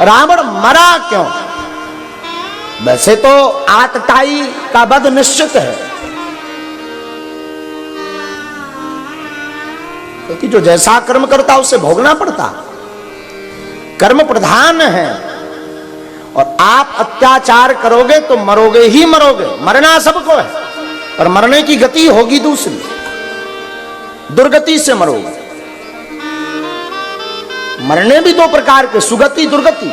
रावण मरा क्यों? वैसे तो आतताई का वध निश्चित है, क्योंकि जो जैसा कर्म करता उसे भोगना पड़ता, कर्म प्रधान है। और आप अत्याचार करोगे तो मरोगे ही मरोगे, मरना सबको है, पर मरने की गति होगी दूसरी, दुर्गति से मरोगे। मरने भी दो प्रकार के, सुगति दुर्गति।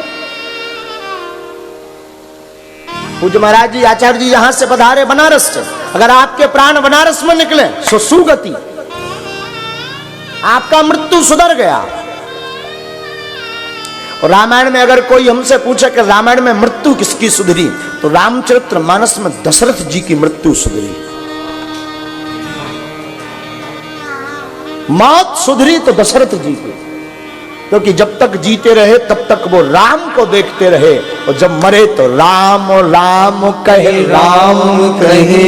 पूज्य महाराज जी आचार्य जी यहां से पधारे बनारस से, अगर आपके प्राण बनारस में निकले तो सुगति, आपका मृत्यु सुधर गया। और रामायण में अगर कोई हमसे पूछे कि रामायण में मृत्यु किसकी सुधरी, तो रामचरित्र मानस में दशरथ जी की मृत्यु सुधरी। मौत सुधरी तो दशरथ जी की, क्योंकि जब तक जीते रहे तब तक वो राम को देखते रहे, और जब मरे तो राम राम कहे, राम कहे,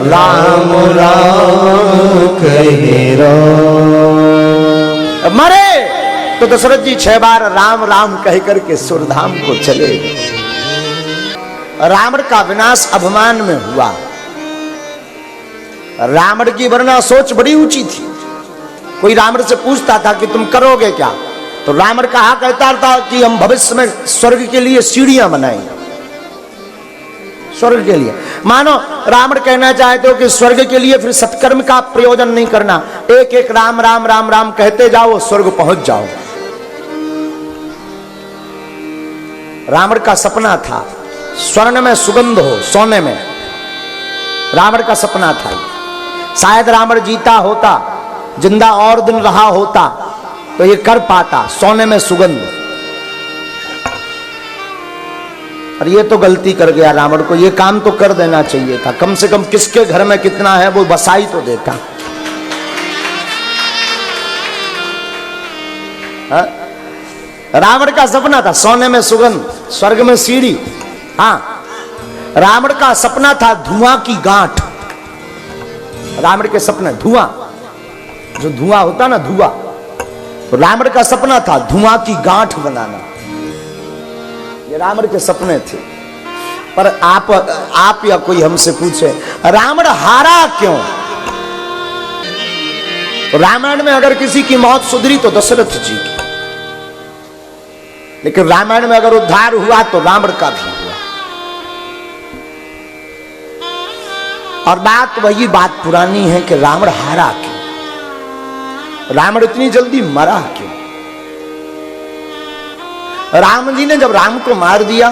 राम राम कहे राम। मरे तो दशरथ जी 6 बार राम राम कह करके सुरधाम को चले गए। रावण का विनाश अभिमान में हुआ। रावण की वरना सोच बड़ी ऊंची थी। कोई रावण से पूछता था कि तुम करोगे क्या, तो रावण कहा कहता था कि हम भविष्य में स्वर्ग के लिए सीढ़ियां बनाएंगे, स्वर्ग के लिए। मानो रावण कहना चाहते हो कि स्वर्ग के लिए फिर सत्कर्म का प्रयोजन नहीं करना, एक एक राम राम राम राम कहते जाओ, स्वर्ग पहुंच जाओ। रावण का सपना था स्वर्ण में सुगंध हो, सोने में, रावण का सपना था। शायद रावण जीता होता, जिंदा और दिन रहा होता, तो ये कर पाता, सोने में सुगंध। और ये तो गलती कर गया रावण को, ये काम तो कर देना चाहिए था, कम से कम किसके घर में कितना है वो बसाई तो देता। रावण का सपना था सोने में सुगंध, स्वर्ग में सीढ़ी। हाँ, रावण का सपना था धुआं की गांठ। रावण के सपने धुआं, जो धुआं होता ना धुआं, तो रावण का सपना था धुआं की गांठ बनाना। ये रावण के सपने थे। पर आप या कोई हमसे पूछे रावण हारा क्यों, तो रामायण में अगर किसी की मौत सुधरी तो दशरथ जी की, लेकिन रामायण में अगर उद्धार हुआ तो रावण का भी हुआ। और बात वही बात पुरानी है कि रावण हारा क्यों, रावण इतनी जल्दी मरा क्यों। राम जी ने जब राम को मार दिया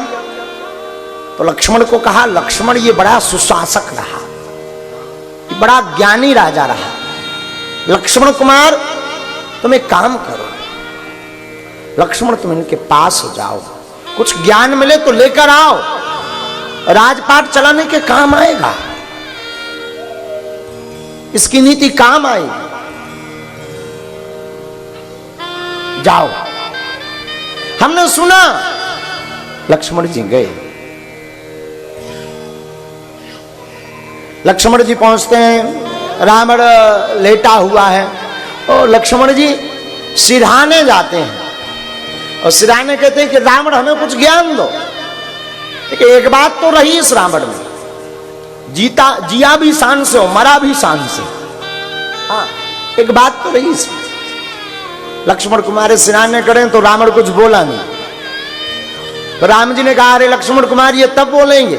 तो लक्ष्मण को कहा, लक्ष्मण ये बड़ा सुशासक रहा, ये बड़ा ज्ञानी राजा रहा, लक्ष्मण कुमार तुम एक काम करो, लक्ष्मण तुम इनके पास जाओ, कुछ ज्ञान मिले तो लेकर आओ, राजपाट चलाने के काम आएगा, इसकी नीति काम आएगी, जाओ। हमने सुना, लक्ष्मण जी गए। लक्ष्मण जी पहुंचते हैं, रावण लेटा हुआ है, और लक्ष्मण जी सिरहाने जाते हैं, और सिरहाने कहते हैं कि रावण हमें कुछ ज्ञान दो। लेकिन एक बात तो रही इस रावण में, जिया भी शान से हो, मरा भी शान से। हाँ, एक बात तो रही इसमें। लक्ष्मण कुमार सिरहाने करें तो रावण कुछ बोला नहीं, तो राम जी ने कहा, अरे लक्ष्मण कुमार ये तब बोलेंगे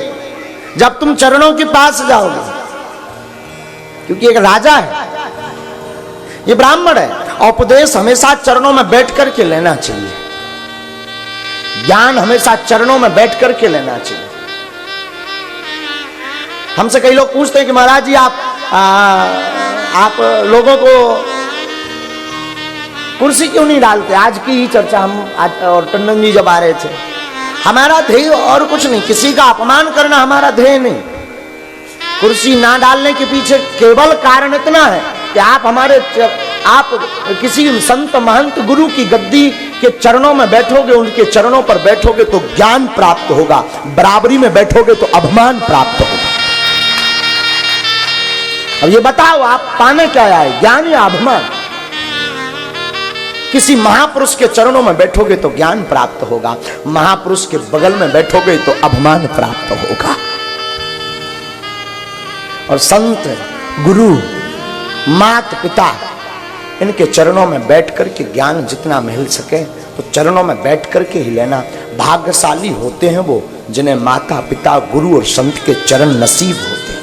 जब तुम चरणों के पास जाओगे, क्योंकि एक राजा है, ये ब्राह्मण है, उपदेश हमेशा चरणों में बैठ करके लेना चाहिए, ज्ञान हमेशा चरणों में बैठ करके लेना चाहिए। हमसे कई लोग पूछते हैं कि महाराज जी आप लोगों को कुर्सी क्यों नहीं डालते। आज की ही चर्चा हम आज, और टंडन जी जब आ रहे थे, हमारा ध्येय और कुछ नहीं, किसी का अपमान करना हमारा ध्येय नहीं। कुर्सी ना डालने के पीछे केवल कारण इतना है कि आप किसी संत महंत गुरु की गद्दी के चरणों में बैठोगे, उनके चरणों पर बैठोगे तो ज्ञान प्राप्त होगा, बराबरी में बैठोगे तो अभिमान प्राप्त होगा। अब ये बताओ आप पाने क्या आए, ज्ञान या अभिमान। किसी महापुरुष के चरणों में बैठोगे तो ज्ञान प्राप्त होगा, महापुरुष के बगल में बैठोगे तो अपमान प्राप्त होगा। और संत, गुरु, मात पिता, इनके चरणों में बैठ करके ज्ञान जितना मिल सके तो चरणों में बैठ करके ही लेना। भाग्यशाली होते हैं वो जिन्हें माता पिता, गुरु और संत के चरण नसीब होते हैं।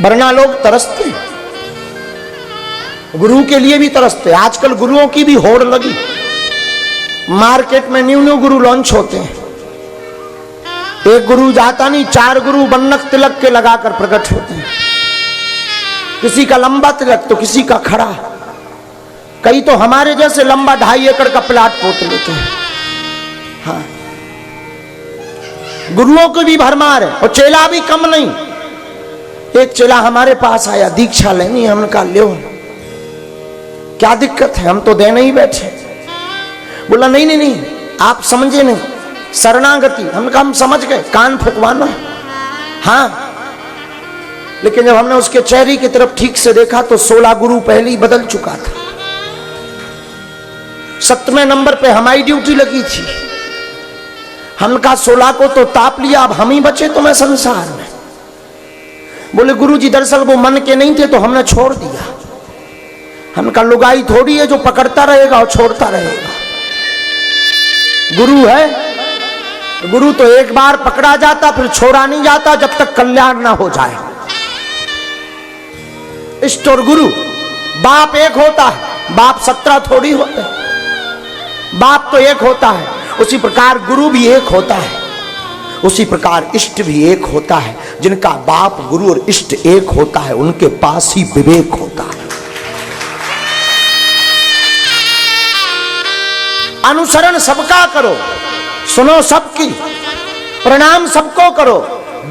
वरना लोग तरसते हैं, गुरु के लिए भी तरसते। आजकल गुरुओं की भी होड़ लगी, मार्केट में न्यू न्यू गुरु लॉन्च होते हैं। एक गुरु जाता नहीं, 4 गुरु बन्नक तिलक के लगाकर प्रकट होते हैं। किसी का लंबा तिलक तो किसी का खड़ा, कई तो हमारे जैसे लंबा 2.5 एकड़ का प्लाट पोत लेते हैं। हाँ, गुरुओं को भी भरमार है और चेला भी कम नहीं। एक चेला हमारे पास आया, दीक्षा लेनी, हमने कहा लो, क्या दिक्कत है, हम तो देने ही बैठे। बोला नहीं नहीं नहीं, आप समझे नहीं, शरणागति। हमने कहा हम समझ गए, कान फुकवाना। हाँ, लेकिन जब हमने उसके चेहरे की तरफ ठीक से देखा तो 16 गुरु पहले ही बदल चुका था। 7वें नंबर पे हमारी ड्यूटी लगी थी। हमने कहा 16 को तो ताप लिया, अब हम ही बचे तो मैं संसार में। बोले गुरु जी दरअसल वो मन के नहीं थे तो हमने छोड़ दिया। हमने कहा लुगाई थोड़ी है जो पकड़ता रहेगा और छोड़ता रहेगा। गुरु है, गुरु तो एक बार पकड़ा जाता फिर छोड़ा नहीं जाता जब तक कल्याण ना हो जाए। इष्ट और गुरु, बाप एक होता है, बाप 17 थोड़ी होते, बाप तो एक होता है। उसी प्रकार गुरु भी एक होता है, उसी प्रकार इष्ट भी एक होता है। जिनका बाप, गुरु और इष्ट एक होता है उनके पास ही विवेक होता है। अनुसरण सबका करो, सुनो सबकी, प्रणाम सबको करो,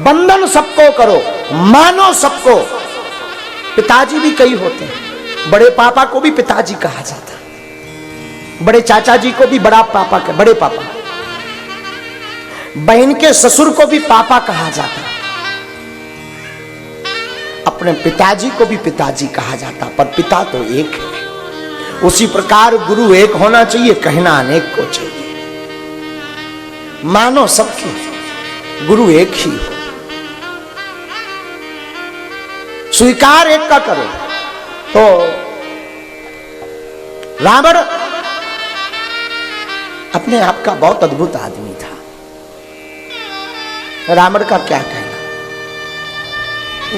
बंदन सबको करो, मानो सबको। पिताजी भी कई होते हैं, बड़े पापा को भी पिताजी कहा जाता है, बड़े चाचा जी को भी बड़ा पापा, बड़े पापा। बहन के ससुर को भी पापा कहा जाता है, अपने पिताजी को भी पिताजी कहा जाता, पर पिता तो एक है। उसी प्रकार गुरु एक होना चाहिए, कहना अनेक को चाहिए। मानो सबकी, गुरु एक ही हो, स्वीकार एक का करो। तो रावण अपने आप का बहुत अद्भुत आदमी था। रावण का क्या कहना,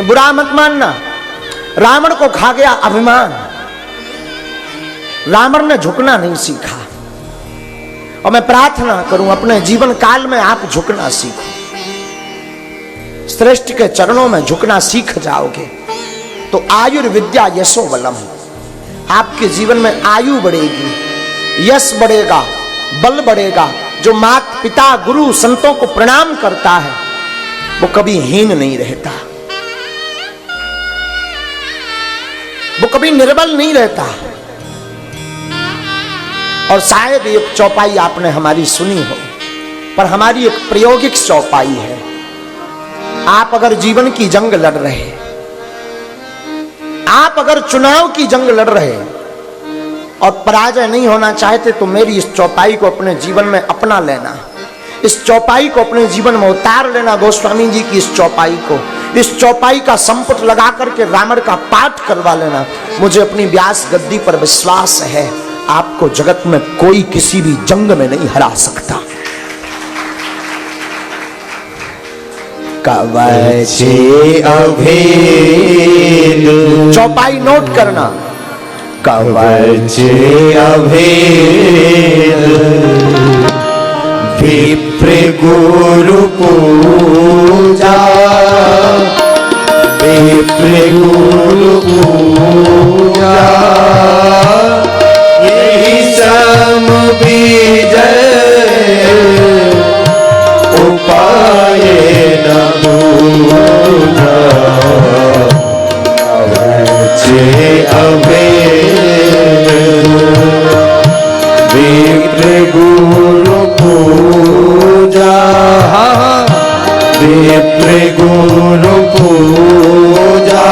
बुरा मत मानना, रावण को खा गया अभिमान। रावण ने झुकना नहीं सीखा, और मैं प्रार्थना करूं अपने जीवन काल में आप झुकना सीखो। श्रेष्ठ के चरणों में झुकना सीख जाओगे तो आयुर्विद्या यशो बलम, आपके जीवन में आयु बढ़ेगी, यश बढ़ेगा, बल बढ़ेगा। जो माता पिता, गुरु, संतों को प्रणाम करता है वो कभी हीन नहीं रहता, वो कभी निर्बल नहीं रहता। और शायद एक चौपाई आपने हमारी सुनी हो, पर हमारी एक प्रायोगिक चौपाई है। आप अगर जीवन की जंग लड़ रहे, आप अगर चुनाव की जंग लड़ रहे और पराजय नहीं होना चाहते तो मेरी इस चौपाई को अपने जीवन में अपना लेना, इस चौपाई को अपने जीवन में उतार लेना। गोस्वामी जी की इस चौपाई को, इस चौपाई का संपुट लगा करके रामायण का पाठ करवा लेना। मुझे अपनी व्यास गद्दी पर विश्वास है, आपको जगत में कोई किसी भी जंग में नहीं हरा सकता। कवचे अभेद, चौपाई नोट करना, कवचे अभेद, विप्र गुरु पूजा, विप्र गुरु पूजा, यही सम विजय उपाय न बूझा। कवचे अभेद, विप्र गुरु पूजा, विप्र गुरु पूजा,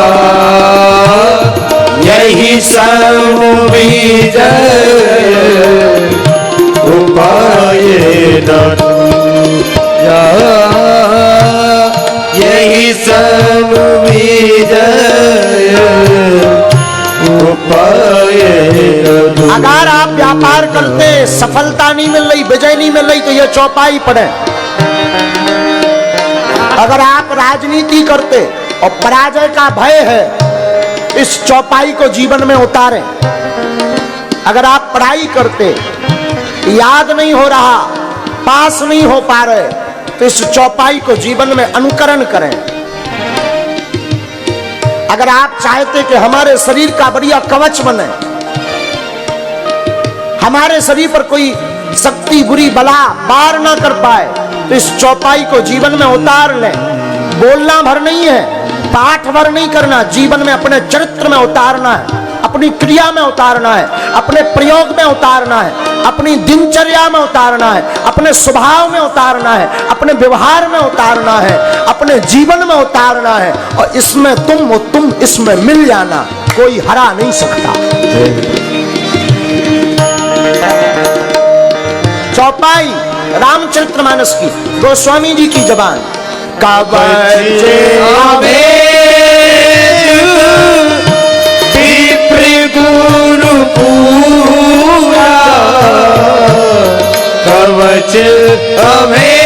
जय उपाय न दूजा यही सब विजय उपाय न दूजा। अगर आप व्यापार करते सफलता नहीं मिल रही, विजय नहीं मिल रही, तो ये चौपाई पढ़े। अगर आप राजनीति करते और पराजय का भय है, इस चौपाई को जीवन में उतारें। अगर आप पढ़ाई करते, याद नहीं हो रहा, पास नहीं हो पा रहे, तो इस चौपाई को जीवन में अनुकरण करें। अगर आप चाहते कि हमारे शरीर का बढ़िया कवच बने, हमारे शरीर पर कोई शक्ति बुरी बला वार ना कर पाए, तो इस चौपाई को जीवन में उतार लें। बोलना भर नहीं है, पाठ भर नहीं करना, जीवन में अपने चरित्र में उतारना है, अपनी क्रिया में उतारना है, अपने प्रयोग में उतारना है, अपनी दिनचर्या में उतारना है, अपने स्वभाव में उतारना है, अपने व्यवहार में उतारना है, अपने जीवन में उतारना है। और इसमें तुम इसमें मिल जाना, कोई हरा नहीं सकता। चौपाई रामचरितमानस की, गोस्वामी जी की जबान। कवच विप्र गुरु पूजा कवच अभेद